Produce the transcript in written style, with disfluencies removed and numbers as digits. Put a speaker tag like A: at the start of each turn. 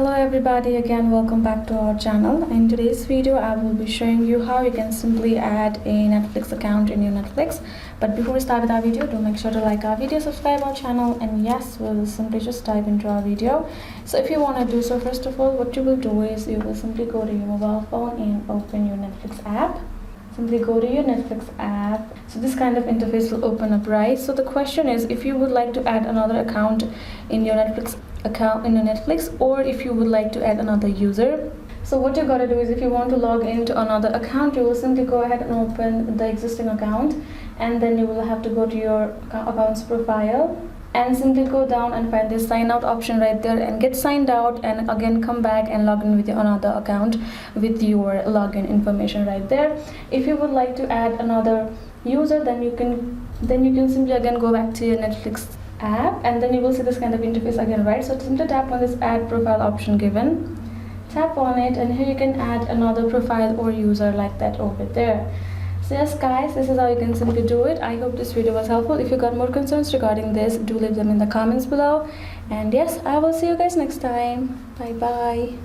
A: Hello everybody, again welcome back to our channel. In today's video I will be showing you how you can simply add a Netflix account in your Netflix. But before we start with our video, do make sure to like our video, subscribe our channel, and yes, we'll simply just dive into our video. So if you want to do so, first of all, what you will do is you will simply go to your mobile phone and open your Netflix app. Simply go to your Netflix app. So this kind of interface will open up, right? So the question is, if you would like to add another account in your Netflix or if you would like to add another user. So what you gotta do is, if you want to log into another account, you will simply go ahead and open the existing account, and then you will have to go to your account's profile and simply go down and find this sign out option right there and get signed out, and again come back and log in with your another account with your login information right there. If you would like to add another user, then you can simply again go back to your Netflix app, and then you will see this kind of interface again, right? So simply tap on this add profile option given, tap on it, and here you can add another profile or user like that over there. So yes guys, this is how you can simply do it. I hope this video was helpful. If you got more concerns regarding this, do leave them in the comments below, and yes, I will see you guys next time. Bye bye.